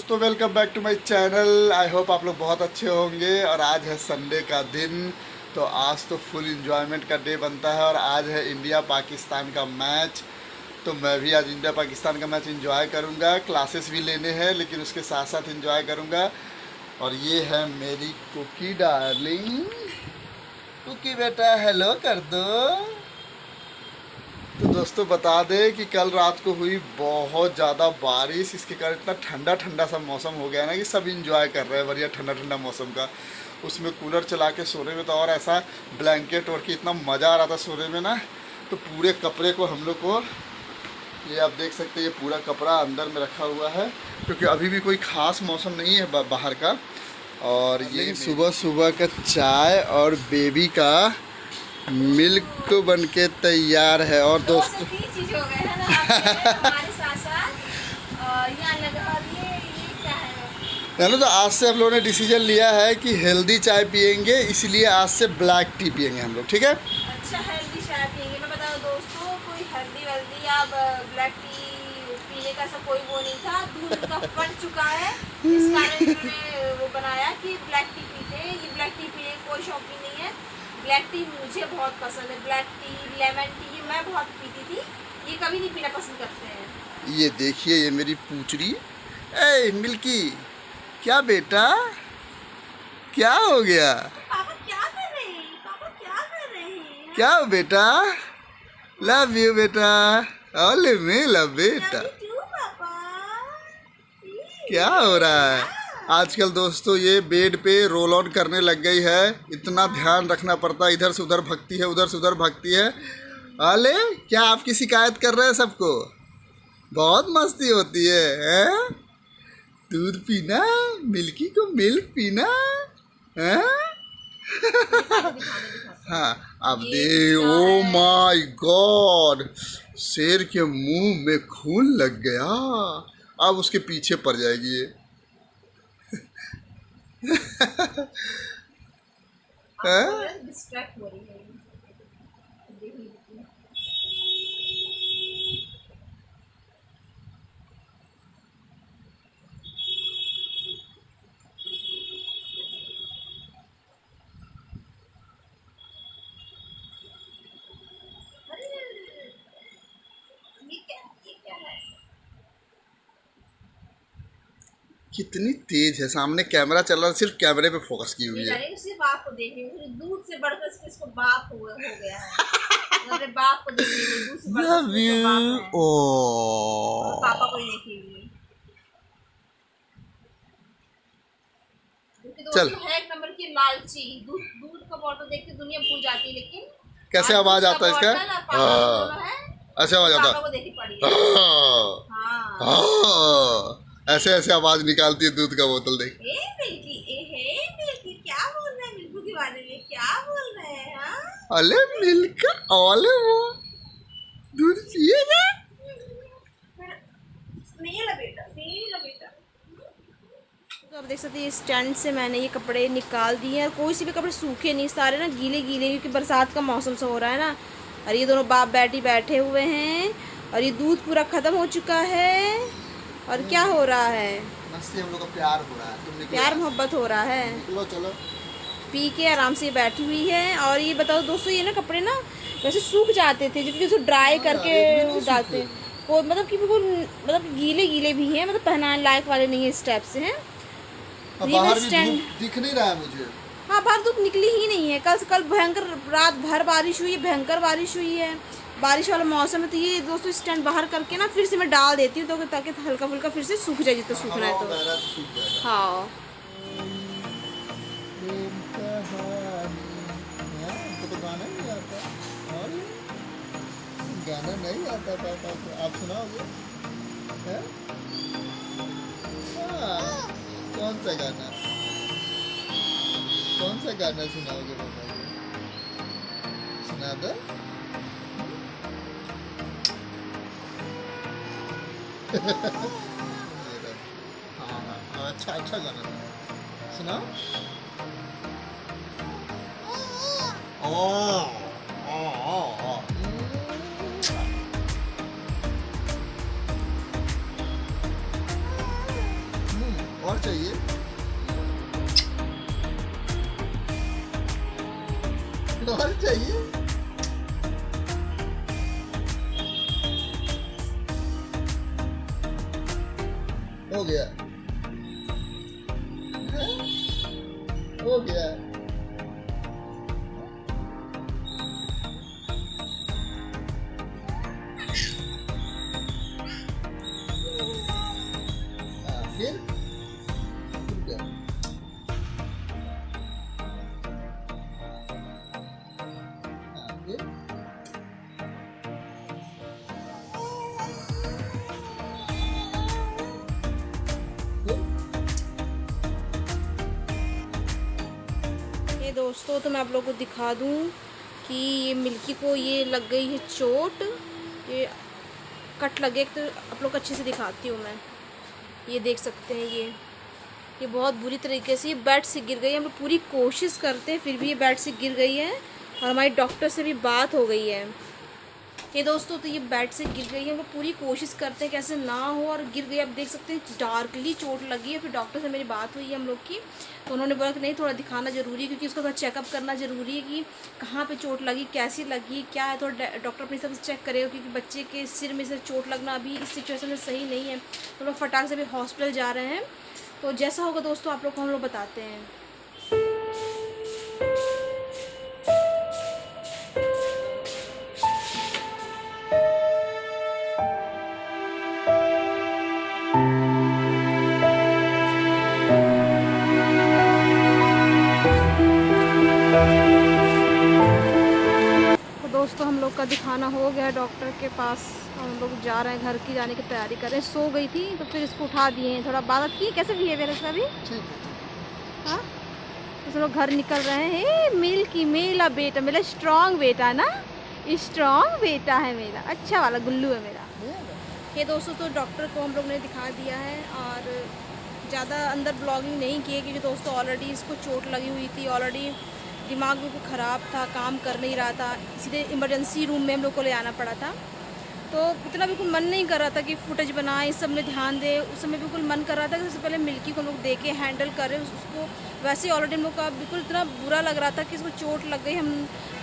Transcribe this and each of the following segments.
दोस्तों, welcome back to my channel. I hope आप लोग बहुत अच्छे होंगे। और आज है संडे का दिन, तो आज तो फुल इंजॉयमेंट का डे बनता है। और आज है इंडिया पाकिस्तान का मैच, तो मैं भी आज इंडिया पाकिस्तान का मैच इंजॉय करूंगा। क्लासेस भी लेने हैं लेकिन उसके साथ साथ इंजॉय करूंगा। और ये है मेरी कुकी डार्लिंग। कुकी बेटा हेलो कर दो। तो दोस्तों बता दें कि कल रात को हुई बहुत ज़्यादा बारिश, इसके कारण इतना ठंडा ठंडा सा मौसम हो गया ना कि सब इंजॉय कर रहे हैं बढ़िया ठंडा ठंडा मौसम का। उसमें कूलर चला के सोने में तो और ऐसा ब्लैंकेट ओढ़ के इतना मज़ा आ रहा था सोने में ना। तो पूरे कपड़े को हम लोग को, ये आप देख सकते हैं, ये पूरा कपड़ा अंदर में रखा हुआ है क्योंकि अभी भी कोई ख़ास मौसम नहीं है बाहर का। और ये सुबह सुबह का चाय और बेबी का मिल्क बन के तैयार है। और दोस्तों चीज हो गए है ना हमारे साथ साथ। यहाँ लगा ये क्या है ना, तो आज से हम लोगों ने डिसीजन लिया है कि हेल्दी चाय पियेंगे, इसलिए आज से ब्लैक टी पियेंगे हम लोग, ठीक है। अच्छा हेल्दी चाय पियेंगे। मैं बताऊँ दोस्तों, कोई हेल्दी वेल्दी या ब्लैक टी पीने का सब कोई वो नहीं था। दूध का फट चुका है, इस कारण मैंने वो बनाया कि ब्लैक टी पीते हैं। ये ब्लैक टी पीने की कोई शौकीन नहीं है। ब्लैक टी मुझे बहुत पसंद है। ब्लैक टी, लेमन टी, ये मैं बहुत पीती थी, ये कभी नहीं पीना पसंद करते हैं। ये देखिए, ये मेरी पूंछड़ी। ए मिल्की, क्या बेटा, क्या हो गया? पापा क्या कर रहे हैं? पापा क्या कर रहे हैं? क्या हो बेटा? लव यू बेटा, ओले में लव बेटा। Love you too, पापा। क्या हो रहा है आजकल दोस्तों? ये बेड पे रोल ऑन करने लग गई है, इतना ध्यान रखना पड़ता है। इधर से उधर भगती है, उधर से उधर भगती है। अले क्या आपकी शिकायत कर रहे हैं सबको? बहुत मस्ती होती है, हैं? दूध पीना, मिल्की को मिल्क पीना, हैं? हाँ, अब दे। ओ माय गॉड, शेर के मुंह में खून लग गया। अब उसके पीछे पड़ जाएगी ये। डिस्ट्रैक्ट हो रही है। कितनी तेज है, सामने कैमरा चल रहा है, सिर्फ कैमरे पे फोकस की हुई है। सिर्फ बाप को देखने में, दूध से बढ़कर इसको बाप हो गया है। अपने बाप को देखने में, दूध से बढ़कर इसको बाप है। ओ पापा को ही देखेगी। चल। है एक नंबर की लालची। दूध का बॉटल देख के दुनिया भूल जाती है, लेकिन कैसे आवाज आता है इसका? ऐसे आवाज आता पापा को देखी पड़ी है। ऐसे ऐसे आवाज निकालती है दूध का बोतल देख। मिल्की क्या बोल रहे हैं? मिल्कू के बारे में क्या बोल रहे हैं? हाँ? अले मिल्क, ओले वो दूध पिएगा? नहीं ला बेटा, नहीं ला बेटा। तो आप देख सकते हैं, स्टैंड से मैंने ये कपड़े निकाल दिए हैं। कोई से भी कपड़े सूखे नहीं, सारे ना गीले गीले, क्योंकि बरसात का मौसम से हो रहा है ना। और ये दोनों बाप बेटी बैठे हुए हैं और ये दूध पूरा ख़त्म हो चुका है। और क्या हो रहा है? मस्ती, हम लोग का प्यार हो रहा है। तुम निकलो, प्यार मोहब्बत हो रहा है। निकलो चलो। पी के आराम से बैठी हुई है। और ये बताओ दोस्तों, ये ना कपड़े ना वैसे सूख जाते थे, जबकि उसको ड्राई करके डालते हैं। को मतलब कि बिल्कुल, मतलब गीले गीले भी हैं, मतलब पहनाने लायक वाले नहीं है, इस टाइप से हैं। बाहर भी धूप दिख नहीं रहा है मुझे। हाँ, बाहर धूप निकली ही नहीं है। कल भयंकर रात भर बारिश हुई है, भयंकर बारिश हुई है। बारिश वाला मौसम है, तो ये दोस्तों स्टैंड बाहर करके ना फिर से मैं डाल देती हूँ, तो ताकि हल्का फुल्का फिर से सूख जाए जितना सूखना है तो। हाँ, गाना नहीं आता पापा को, आप सुनाओगे? कौन सा गाना? कौन सा गाना सुनाओगे पापा को? सुना दो। हाँ, अच्छा अच्छा गाना सुनाओ। ओ चाहिए। और चाहिए। हो गया, हो गया। फिर क्या? फिर ये दोस्तों तो मैं आप लोगों को दिखा दूं कि ये मिल्की को ये लग गई है चोट, ये कट लगे। एक तो आप लोग को अच्छे से दिखाती हूँ मैं, ये देख सकते हैं ये बहुत बुरी तरीके से ये बेड से गिर गई है। हम लोग पूरी कोशिश करते हैं फिर भी ये बेड से गिर गई है और हमारी डॉक्टर से भी बात हो गई है। ये दोस्तों तो ये बेड से गिर गई है, हम लोग पूरी कोशिश करते हैं कैसे ना हो और गिर गई। आप देख सकते हैं डार्कली चोट लगी है। फिर डॉक्टर से मेरी बात हुई है हम लोग की, तो उन्होंने बोला कि नहीं थोड़ा दिखाना ज़रूरी है क्योंकि उसका थोड़ा चेकअप करना ज़रूरी है कि कहाँ पे चोट लगी, कैसी लगी, क्या है। थोड़ा डॉक्टर अपनी सब चेक करेगा क्योंकि बच्चे के सिर में से चोट लगना अभी इस सिचुएशन में सही नहीं है। तो लोग फटाक से भी हॉस्पिटल जा रहे हैं। तो जैसा होगा दोस्तों आप लोग को हम लोग बताते हैं। दोस्तों हम लोग का दिखाना हो गया डॉक्टर के पास, हम लोग जा रहे हैं घर की जाने की तैयारी कर रहे हैं। सो गई थी तो फिर इसको उठा दिए हैं, थोड़ा बात की कैसे बिहेवियर है इसका भी। हाँ तो लोग घर निकल रहे हैं। मिल्की मेरा बेटा, मेरा स्ट्रॉन्ग बेटा है ना, स्ट्रॉन्ग बेटा है मेरा, अच्छा वाला गुल्लू है मेरा। ये दोस्तों तो डॉक्टर को हम लोग ने दिखा दिया है और ज़्यादा अंदर ब्लॉगिंग नहीं की क्योंकि दोस्तों ऑलरेडी इसको चोट लगी हुई थी, ऑलरेडी दिमाग बिल्कुल ख़राब था, काम कर नहीं रहा था। सीधे इमरजेंसी रूम में हम लोग को ले आना पड़ा था। तो इतना बिल्कुल मन नहीं कर रहा था कि फुटेज बनाए, इस सब में ध्यान दे। उस समय बिल्कुल मन कर रहा था कि सबसे पहले मिल्की को हम लोग देखे, हैंडल करें उसको। वैसे ही ऑलरेडी हम लोग का बिल्कुल इतना बुरा लग रहा था कि इसको चोट लग गई। हम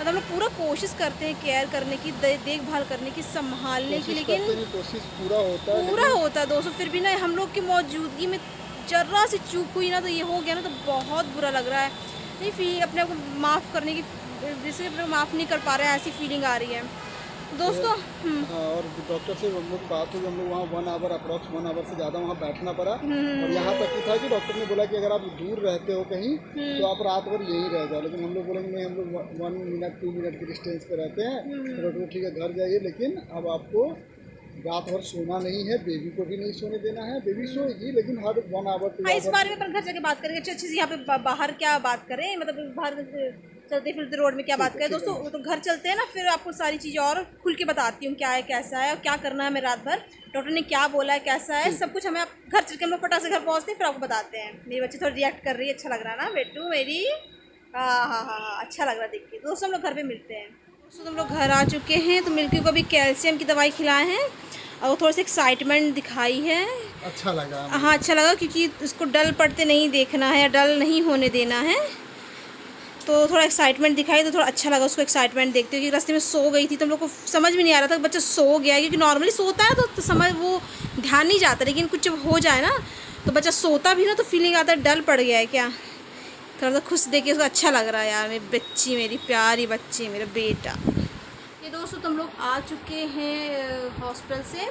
लोग पूरा कोशिश करते हैं केयर करने की, देखभाल करने की, संभालने की, लेकिन कोशिश पूरा होता है दोस्तों। फिर भी ना हम लोग की मौजूदगी में जरा सी चूक हुई ना तो ये हो गया ना, तो बहुत बुरा लग रहा है। नहीं फील अपने आप को माफ़ करने की, जैसे अपने को माफ़ नहीं कर पा रहे हैं ऐसी फीलिंग आ रही है दोस्तों। हाँ, और डॉक्टर से हम लोग बात हुई, हम लोग वहाँ 1 आवर अप्रॉक्स 1 आवर से ज़्यादा वहाँ बैठना पड़ा। और यहाँ तक की था कि डॉक्टर ने बोला कि अगर आप दूर रहते हो कहीं तो आप रात भर यहीं रह जाओ। लेकिन हम लोग बोलेंगे नहीं, हम लोग 1 मिनट 2 मिनट की डिस्टेंस पे रहते हैं। तो डॉक्टर ठीक है घर जाइए, लेकिन अब आपको रात भर सोना नहीं है, बेबी को भी नहीं सोने देना है। बेबी सोएगी लेकिन हर 1 आवर 2 आवर। इस बारे में पर घर जाके बात करेंगे अच्छे से। यहाँ पे बाहर क्या बात करें, मतलब बाहर चलते फिरते रोड में क्या बात करें दोस्तों। तो घर चलते हैं ना, फिर आपको सारी चीज़ें और खुल के बताती हूँ क्या है कैसा है और क्या करना है हमें रात भर, डॉक्टर ने क्या बोला है कैसा है, सब कुछ हमें। घर चल के हम लोग फटाक से घर पहुँचते हैं फिर आपको बताते हैं। मेरी बच्ची थोड़ा रिएक्ट कर रही है, अच्छा लग रहा है ना बेटू मेरी। हाँ अच्छा लग रहा है देख के। दोस्तों हम लोग घर पर मिलते हैं। दोस्तों हम लोग घर आ चुके हैं। तो मिल्की को अभी कैल्शियम की दवाई खिलाए हैं और वो थोड़ा सा एक्साइटमेंट दिखाई है। अच्छा लगा। हाँ अच्छा लगा क्योंकि इसको डल पड़ते नहीं देखना है, डल नहीं होने देना है। तो थोड़ा एक्साइटमेंट दिखाई तो थोड़ा अच्छा लगा उसको एक्साइटमेंट देखते हुए। क्योंकि रास्ते में सो गई थी तो हम लोग को समझ में नहीं आ रहा था कि बच्चा सो गया है, क्योंकि नॉर्मली सोता है तो समझ वो ध्यान नहीं जाता। लेकिन कुछ जब हो जाए ना तो बच्चा सोता भी ना तो फीलिंग आता है डल पड़ गया है क्या। थोड़ा सा खुश देख के उसको अच्छा लग रहा है यार, मेरी बच्ची, मेरी प्यारी बच्ची, मेरा बेटा। ये दोस्तों तो हम लोग आ चुके हैं हॉस्पिटल से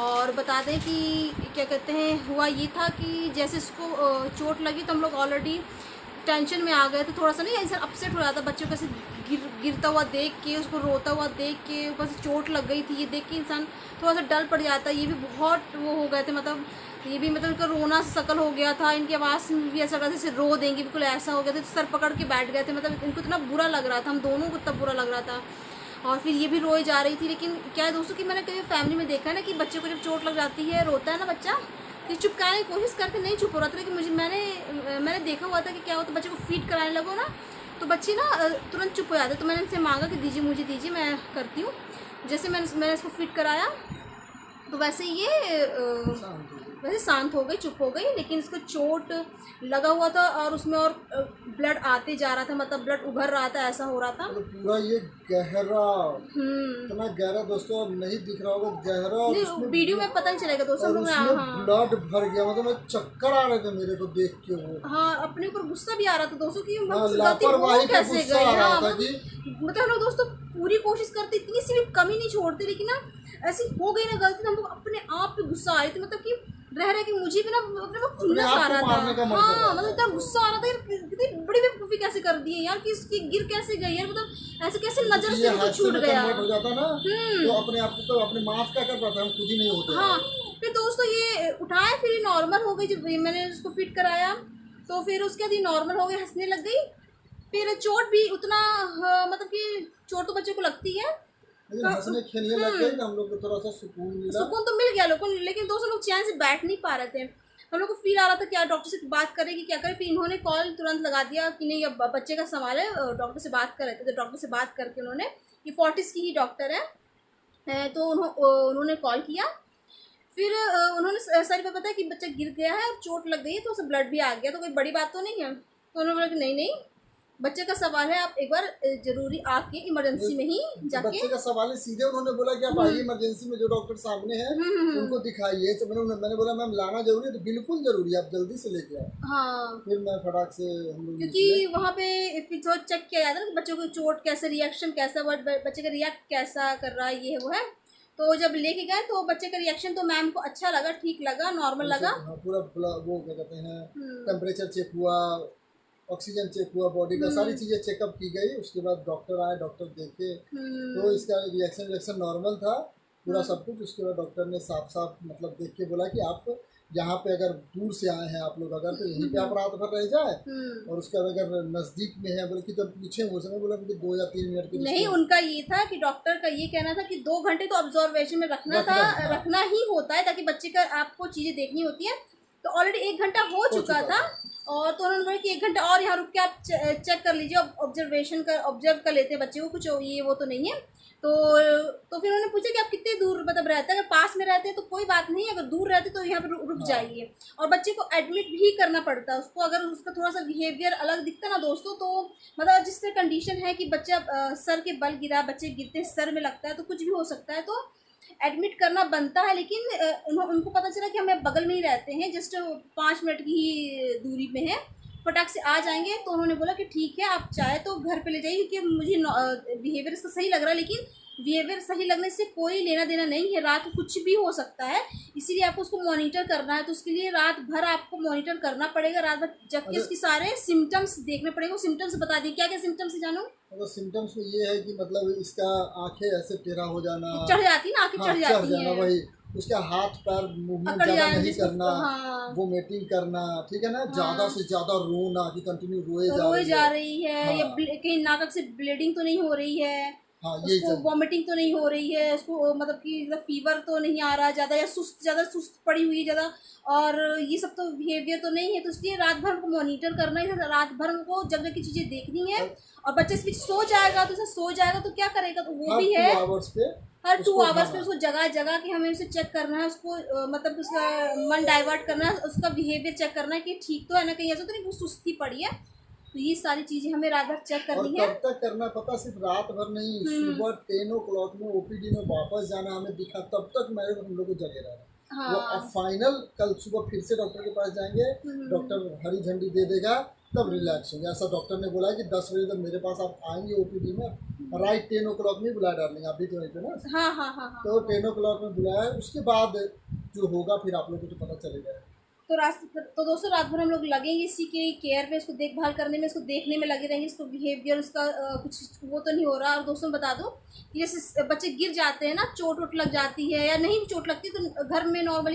और बता दें कि क्या कहते हैं, हुआ ये था कि जैसे इसको चोट लगी तो हम लोग ऑलरेडी टेंशन में आ गए थे। थोड़ा सा नहीं ऐसा अपसेट हो जाता बच्चों को, ऐसे गिरता हुआ देख के, उसको रोता हुआ देख के, ऊपर से चोट लग गई थी ये देख के इंसान थोड़ा सा डल पड़ जाता है। ये भी बहुत वो हो गए थे, मतलब ये भी मतलब इनका रोना सकल हो गया था। इनकी आवाज़ भी ऐसा लग रहा था जैसे रो देंगे, बिल्कुल ऐसा हो गया था। सर पकड़ के बैठ गए थे, मतलब इनको इतना बुरा लग रहा था, हम दोनों को इतना बुरा लग रहा था। और फिर ये भी रोए जा रही थी। लेकिन क्या है दोस्तों कि मैंने कभी फैमिली में देखा है ना कि बच्चे को जब चोट लग जाती है, रोता है ना बच्चा, तो चुपकाने की कोशिश करके नहीं चुप हो रहा था। लेकिन मैंने देखा हुआ था कि क्या होता है, बच्चे को फीड कराने लगो ना तो बच्ची ना तुरंत चुप हो जाते। तो मैंने इनसे मांगा कि दीजिए, मुझे दीजिए, मैं करती हूँ। जैसे मैंने इसको फीड कराया तो वैसे ये वैसे शांत हो गई, चुप हो गई, लेकिन इसको चोट लगा हुआ था और उसमें और ब्लड आते जा रहा था, मतलब ब्लड उभर रहा था, ऐसा हो रहा था। मतलब पूरा ये गहरा, हम्म। इतना गहरा दोस्तों, अब नहीं दिख रहा होगा, गहरा, और नहीं, उसमें वीडियो में पता नहीं चलेगा दोस्तों, और हम लोग उसमें हाँ ब्लड भर गया, मतलब मैं चक्कर आ रहे थे मेरे को देख के वो। हाँ, अपने ऊपर गुस्सा भी आ रहा था दोस्तों कि हाँ, हमसे गलती लापरवाही हो का कैसे गुस्सा गई। आ रहा हाँ, था कि मतलब हम लोग दोस्तों पूरी कोशिश करते, इतनी सी भी कमी नहीं छोड़ते, लेकिन ना ऐसी हो गई ना गलती, तो हमको अपने आप पे गुस्सा आ रही थी, मतलब कि रह कि मुझे भी ना अपने को खुन्नस आप आ को रहा मारने का था। मन कर रहा हाँ, था। मतलब इतना गुस्सा आ रहा था यार, कितनी बड़ी बेवकूफ़ी कैसे कर दी है यार, कि इसकी गिर कैसे गई यार, मतलब ऐसे कैसे नजर ये से इनको हादसे छूट में गया। कन्वर्ट हो जाता ना, तो अपने आप को, तो अपने माफ क्या कर पाता, हम खुद ही नहीं होते। हाँ, फिर दोस्तों ये उठाया, फिर ये नॉर्मल हो गई, जब मैंने उसको फिट कराया तो फिर उसके बाद ये नॉर्मल हो गई, हंसने लग गई। फिर चोट भी उतना मतलब कि चोट तो बच्चे को लगती है, लेकिन हंसने खेलने लग गए ना, हम लोग को थोड़ा सा सुकून मिला। सुकून तो मिल गया लोगों, लेकिन दोस्तों लोग चैन से बैठ नहीं पा रहे थे। हम लोग को फील आ रहा था क्या डॉक्टर से बात करें कि क्या करें, फिर इन्होंने कॉल तुरंत लगा दिया कि नहीं अब बच्चे का सवाल है, डॉक्टर से बात कर रहे थे, तो डॉक्टर से बात करके उन्होंने, ये फोर्टिस की ही डॉक्टर है, तो उन्होंने कॉल किया। फिर उन्होंने सर पे पता है कि बच्चा गिर गया है और चोट लग गई है, तो उसे ब्लड भी आ गया, तो कोई बड़ी बात तो नहीं है। तो उन्होंने बोला कि नहीं नहीं, बच्चे का सवाल है, आप एक बार जरूरी आके इमरजेंसी में ही जाके। बच्चे का सवाल है, सीधे उन्होंने बोला कि आप आइए इमरजेंसी में, जो डॉक्टर सामने हैं उनको दिखाइए। तो मैंने बोला मैम लाना जरूरी है, तो बिल्कुल जरूरी है, आप जल्दी से लेके आओ। हाँ, फिर मैं फटाक से हम लोग क्योंकि वहाँ पे फिर थोड़ा चेक किया जाता है ना कि बच्चों को चोट कैसे, रिएक्शन कैसा, बच्चे का रिएक्ट कैसा कर रहा है, ये वो है। तो जब लेके गए तो बच्चे का रिएक्शन तो मैम को अच्छा लगा, ठीक लगा, नॉर्मल लगा। हाँ, पूरा वो क्या कहते हैं, टेम्परेचर चेक हुआ, ऑक्सीजन चेक हुआ, बॉडी का सारी चीज़ें चेकअप की गई। उसके बाद डॉक्टर आए, डॉक्टर देखे तो इसका रिएक्शन नॉर्मल था पूरा सब कुछ। उसके बाद डॉक्टर ने साफ साफ मतलब देख के बोला कि आप यहाँ पे अगर दूर से आए हैं आप लोग, अगर तो यहीं पे आप रात भर रह जाए, और उसके बाद अगर नज़दीक में है बोले कि तब पूछे मुझे, मैं बोला कि 2 या 3 मिनट की नहीं, उनका ये था कि डॉक्टर का ये कहना था कि 2 घंटे तो ऑब्जर्वेशन में रखना था, रखना ही होता है, ताकि बच्चे का आपको चीज़ें देखनी होती है। तो ऑलरेडी 1 घंटा हो चुका था, और तो उन्होंने बोला कि 1 घंटा और यहाँ रुक के आप चेक कर लीजिए, ऑब्जर्व कर लेते हैं बच्चे को, कुछ ये वो तो नहीं है। तो फिर उन्होंने पूछा कि आप कितने दूर मतलब रहते हैं, अगर पास में रहते हैं तो कोई बात नहीं, अगर दूर रहते तो यहाँ पर रुक जाइए। और बच्चे को एडमिट भी करना पड़ता है उसको, अगर उसका थोड़ा सा बिहेवियर अलग दिखता ना दोस्तों, तो मतलब जिस तरह कंडीशन है कि बच्चा सर के बल गिरा, बच्चे गिरते सर में लगता है, तो कुछ भी हो सकता है, तो एडमिट करना बनता है। लेकिन उनको पता चला कि हम बगल में ही रहते हैं, जस्ट 5 मिनट की ही दूरी में है, फटाक से आ जाएंगे। तो उन्होंने बोला कि ठीक है, आप चाहे तो घर पे ले जाइए, क्योंकि मुझे बिहेवियर इसका सही लग रहा है, लेकिन बिहेवियर सही लगने से कोई लेना देना नहीं है, रात को कुछ भी हो सकता है, इसीलिए आपको उसको मॉनिटर करना है। तो उसके लिए रात भर आपको मॉनिटर करना पड़ेगा, रात भर जबकि उसके सारे सिम्टम्स देखने पड़ेंगे। सिम्टम्स बता दी, क्या क्या सिम्टम्स है जानू? मतलब सिम्टम्स में ये है कि मतलब इसका आंखें ऐसे टेढ़ा हो जाना, चढ़ जाती है ना, आंखें चढ़ जाती हैं, वही उसका हाथ पैर मूवमेंट ज़्यादा नहीं करना, वो मीटिंग करना, ठीक है ना, ज़्यादा से ज़्यादा रोना कि कंटिन्यू रोए जा रही है, या कहीं नाक से ब्लीडिंग तो नहीं हो रही है, उसको वॉमिटिंग तो नहीं हो रही है, उसको मतलब कि फीवर तो नहीं आ रहा ज़्यादा, या ज़्यादा सुस्त पड़ी हुई है ज़्यादा, और ये सब तो बिहेवियर तो नहीं है। तो इसलिए रात भर को मॉनिटर करना है, रात भर उनको जगह की चीज़ें देखनी है। और बच्चा इस बीच सो जाएगा तो क्या करेगा, तो वो भी है हर 2 आवर्स पे उसको जगह जगह कि हमें उसे चेक करना है, उसको मतलब उसका मन डाइवर्ट करना है, उसका बिहेवियर चेक करना है कि ठीक तो है ना, कहीं ऐसा तो नहीं वो सुस्ती पड़ी है। तो ये सारी चीज़ें हमें रात भर चेक करनी है। कब तक करना पता, सिर्फ रात भर नहीं, सुबह 10 o'clock में ओपीडी में वापस जाना हमें दिखा, तब तक हम लोग को जगे रहना। वो अब फाइनल कल सुबह फिर से डॉक्टर के पास जाएंगे, डॉक्टर हरी झंडी दे देगा, तब रिलैक्स होंगे। ऐसा डॉक्टर ने बोला है कि 10 बजे तक मेरे पास आप आएंगे ओपीडी में, राइट 10 o'clock में बुलाया डार्लिंग, आप भी तो वहीं पे ना। हाँ। तो 10 o'clock में बुलाया, उसके बाद जो होगा फिर आप लोग को तो पता चलेगा। तो दोस्तों रात भर हम लोग लगेंगे इसी के केयर पे, इसको देखभाल करने में, इसको देखने में लगे रहेंगे, इसको बिहेवियर उसका कुछ वो तो नहीं हो रहा। और दोस्तों बता दूं कि जैसे बच्चे गिर जाते हैं ना, चोट वोट लग जाती है या नहीं चोट लगती, तो घर में नॉर्मल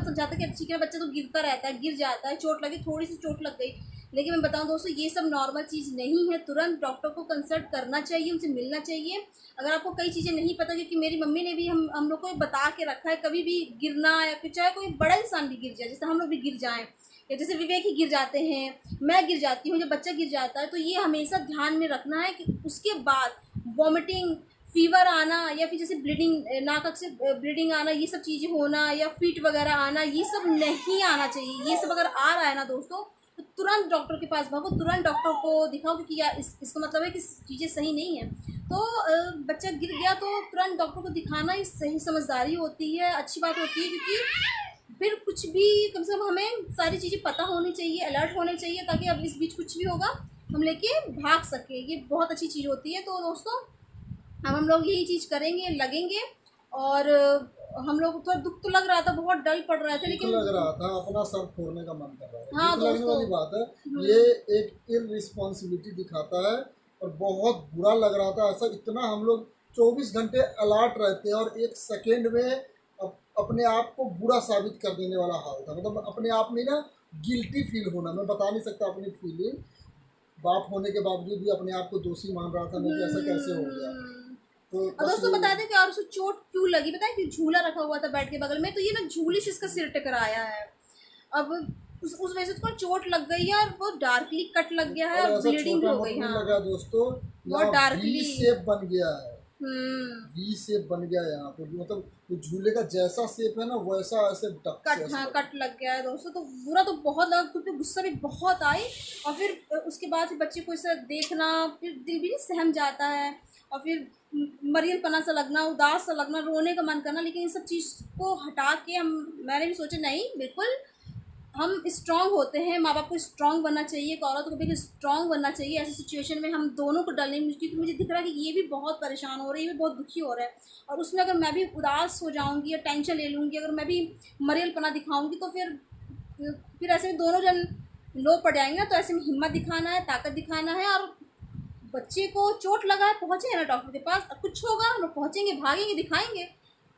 समझाते हैं कि ठीक है बच्चा तो गिरता रहता है, गिर जाता है, चोट लगी, थोड़ी सी चोट लग गई। लेकिन मैं बताऊं दोस्तों, ये सब नॉर्मल चीज़ नहीं है, तुरंत डॉक्टर को कंसल्ट करना चाहिए, उनसे मिलना चाहिए। अगर आपको कई चीज़ें नहीं पता, क्योंकि मेरी मम्मी ने भी हम लोग को बता के रखा है, कभी भी गिरना या फिर चाहे कोई बड़ा इंसान भी गिर जाए, जैसे हम लोग भी गिर जाएं, या जैसे विवेक ही गिर जाते हैं, मैं गिर जाती हूँ, जब बच्चा गिर जाता है, तो ये हमेशा ध्यान में रखना है कि उसके बाद वॉमिटिंग, फीवर आना या फिर जैसे ब्लीडिंग, नाक से ब्लीडिंग आना, ये सब चीज़ें होना या फीट वगैरह आना, ये सब नहीं आना चाहिए। ये सब अगर आ रहा है ना दोस्तों, तो तुरंत डॉक्टर के पास भागो, तुरंत डॉक्टर को दिखाओ, क्योंकि या इसका मतलब है कि चीज़ें सही नहीं है। तो बच्चा गिर गया तो तुरंत डॉक्टर को दिखाना ही सही समझदारी होती है, अच्छी बात होती है, क्योंकि फिर कुछ भी कम से कम हमें सारी चीज़ें पता होनी चाहिए, अलर्ट होने चाहिए, ताकि अब इस बीच कुछ भी होगा हम लेके भाग सके। ये बहुत अच्छी चीज़ होती है। तो दोस्तों अब हम लोग यही चीज़ करेंगे, लगेंगे। और हम लोग थोड़ा दुख तो लग रहा था, बहुत डल पड़ रहे थे, दुख लेकिन लग रहा था, अपना सर फोड़ने का मन कर रहा था। हाँ दुख लगने दोस्तों, वाली बात है, ये एक इररिस्पॉन्सिबिलिटी दिखाता है और बहुत बुरा लग रहा था। ऐसा इतना हम लोग 24 घंटे अलर्ट रहते हैं और एक सेकेंड में अपने आप को बुरा साबित कर देने वाला हाल था। मतलब अपने आप में ना गिल्टी फील होना, मैं बता नहीं सकता अपनी फीलिंग। बाप होने के बावजूद भी अपने आप को दोषी मान रहा था मैं कि ऐसा कैसे हो गया। तो और बस दोस्तों बता दें कि और उसको चोट क्यों लगी, बताए कि झूला रखा हुआ था बेड के बगल में, तो ये ना झूले से इसका सिर टकराया है। अब उस वजह से उसको चोट लग गई है और वो डार्कली कट लग गया है और और ऐसा ब्लीडिंग भी छोटा हो मोटा गई। नहीं हाँ, लगा दोस्तों, बहुत यहाँ डार्कली। वी शेप बन गया है। हम्म, वी शेप बन गया यहाँ पे, मतलब वो झूले का जैसा शेप है ना वैसा ऐसे डक से कट, ऐसे हाँ बन कट लग गया है दोस्तों। तो बुरा तो बहुत लगा, खुद पे गुस्सा भी बहुत आई। और फिर उसके बाद फिर बच्चे को ऐसा देखना, फिर दिल भी नहीं सहम जाता है। और फिर मरियलपना सा लगना, उदास सा लगना, रोने का मन करना। लेकिन इन सब चीज़ को हटा के मैंने भी सोचा नहीं, बिल्कुल हम स्ट्रांग होते हैं, माँ बाप को स्ट्रांग बनना चाहिए, एक औरत को भी स्ट्रांग बनना चाहिए। ऐसी सिचुएशन में हम दोनों को डलने, क्योंकि मुझे दिख रहा है कि ये भी बहुत परेशान हो रही है, ये भी बहुत दुखी हो रहा है। और उसमें अगर मैं भी उदास हो जाऊंगी या टेंशन ले लूँगी, अगर मैं भी मरेलपना दिखाऊंगी, तो फिर ऐसे में दोनों जन लो पड़ जाएंगे ना। तो ऐसे में हिम्मत दिखाना है, ताकत दिखाना है। और बच्चे को चोट लगा है, पहुँचे ना डॉक्टर के पास, अब कुछ होगा हम लोग पहुँचेंगे, भागेंगे, दिखाएंगे।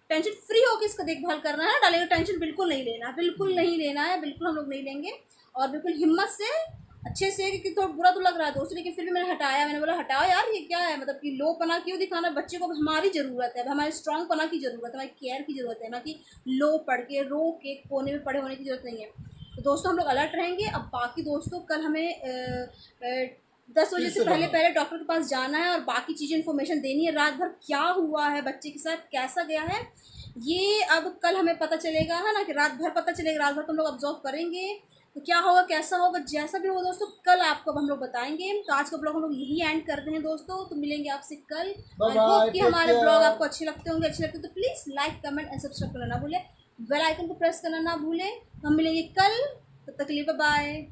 टेंशन फ्री होकर इसका देखभाल करना है, डालेगा टेंशन बिल्कुल नहीं लेना, बिल्कुल नहीं लेना है, बिल्कुल हम लोग नहीं लेंगे। और बिल्कुल हिम्मत से, अच्छे से, क्योंकि थोड़ा बुरा तो लग रहा है दोस्तों, लेकिन फिर भी मैंने हटाया। मैंने बोला हटाओ यार, ये क्या है, मतलब कि लो पना क्यों दिखाना बच्चे को। हमारी ज़रूरत है, अब हमारे स्ट्रांग पना की ज़रूरत है, हमारी केयर की ज़रूरत है, ना कि लो पढ़ के रो के कोने में पड़े होने की ज़रूरत नहीं है। तो दोस्तों हम लोग अलर्ट रहेंगे। अब बाकी दोस्तों कल हमें 10 बजे से पहले पहले डॉक्टर के पास जाना है और बाकी चीज़ें इन्फॉर्मेशन देनी है, रात भर क्या हुआ है बच्चे के साथ, कैसा गया है, ये अब कल हमें पता चलेगा, है ना, कि रात भर पता चलेगा। रात भर तुम लोग ऑब्जर्व करेंगे तो क्या होगा, कैसा होगा, जैसा भी होगा दोस्तों, कल आपको हम लोग बताएंगे। तो आज का ब्लॉग हम लोग यही एंड करते हैं दोस्तों। तो मिलेंगे आपसे कल। और होप कि हमारे ब्लॉग आपको अच्छे लगते होंगे। अच्छे लगते तो please like, comment and subscribe करना ना भूलें, बेल आइकन को प्रेस करना ना भूलें। हम मिलेंगे कल, तब तक के लिए बाय।